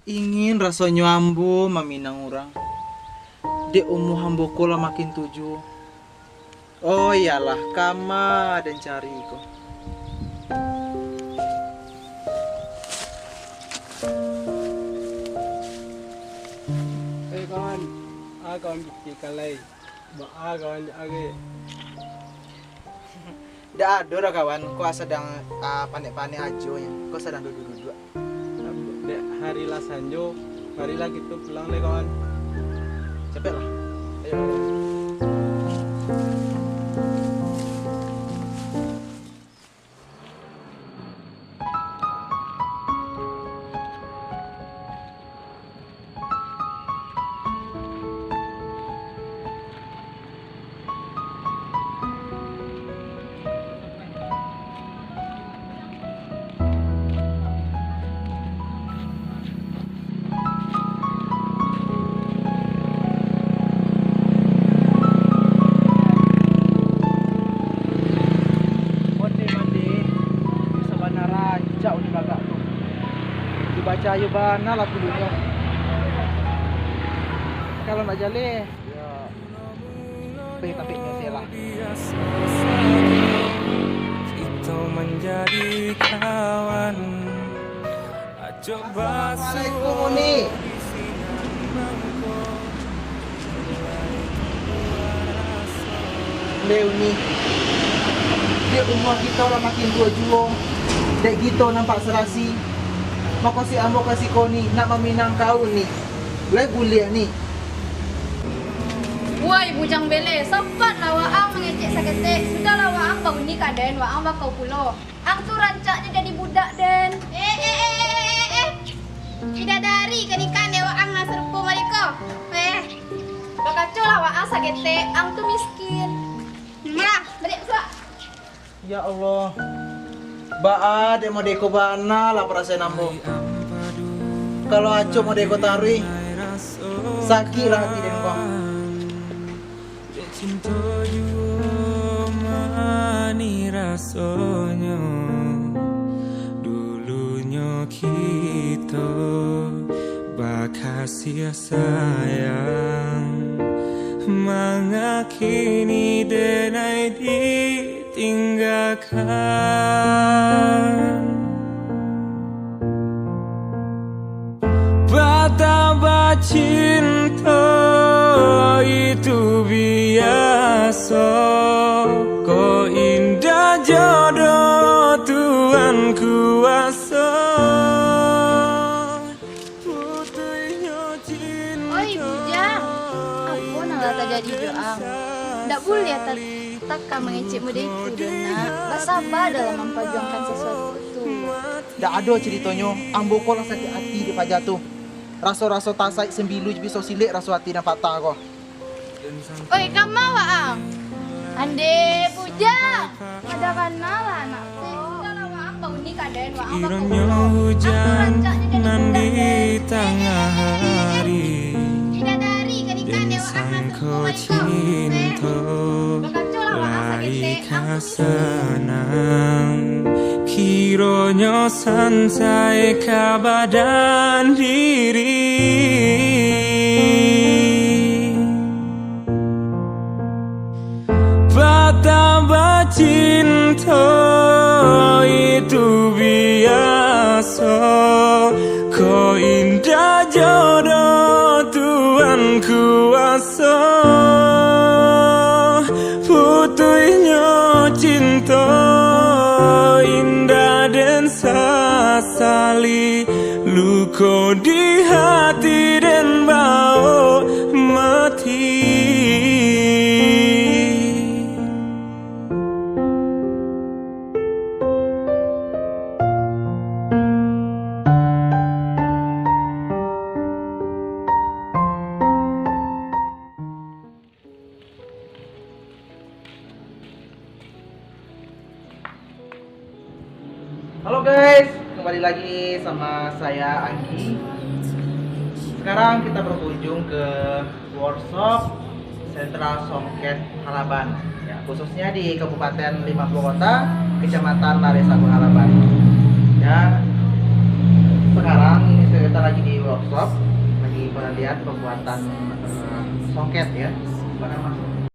Ingin rasanya ambo maminang orang. Dek umuh ambo kola makin tuju. Oh iyalah kama dan cari kok. kawan, kawan bukti kalai, kawan age. Dah ada kawan, kau sedang panik-panik aja ya. Kau sedang duduk-duduk. Hari lah sanjo, hari lah gitu pulang deh kawan. Cepet lah. Ayo kawan. Baca ayo bana lah dulunya. Kalau nak jale, ya. Tapi nyelah. Kita menjadi kawan. Coba Assalamualaikum Uni. Leuni. Dia umur kita lah makin tua jua. Dek gitu nampak serasi. Maka si ambo kasih kau ni nak meminang kau ni. Lai boleh ni. Woi bujang bele, sempat lah waang mengecek sakete. Sudah lah waang bau ni kaden, waang bakau pulo. Ang tu rancaknya jadi budak den. Bidadari kan ikan ya waang lah serupa mereka. Bakacu lah waang sakete, ang tu miskin. Nah, balik suak. Ya Allah. Baa dek mau deko bana lah perasaan ambo. Kalau aco mau deko tarui, sakit lah hati den kong. cinta juga mani rasanya. Dulunya kita bakasih sayang, mengakini denai ditinggalkan. Betapa cinta itu biasa, kau indah jodoh Tuhan kuasa. Putihnya cinta. Oi bujang, aku nak tak jadi doa. Tak boleh takkan mengecek muda itu dena. Bersabar dalam memperjuangkan sesuatu itu. Dak ada ceritanya, ambo ko lah sakit hati di pajak tu. Rasa-rasa tasai sembilu je bisa silik rasa hati dan patah ko. Oi kamu waang. Ande bujang. Ada kana lah anak. Sudah lah waang bau ni kaden waang bakau Kiranya pulo. hujan nan di budak tengah hari, Bidadari kan ikan dan ya waang lah sangko serupa cinta lai kasanang. Kiranya sansai kabadan diri, betapa cinta itu biasa, kau indah jodoh Tuhan kuasa. Putihnya cinta indah dan sasali, luka di hati dan bau mati. Halo guys, kembali lagi sama saya Anggi. Sekarang kita berkunjung ke workshop Sentra Songket Halaban, ya, khususnya di Kabupaten 50 Kota, Kecamatan Laresagung Halaban. Ya, sekarang ini kita lagi di workshop, lagi penelitian pembuatan songket ya. Bahkan masuk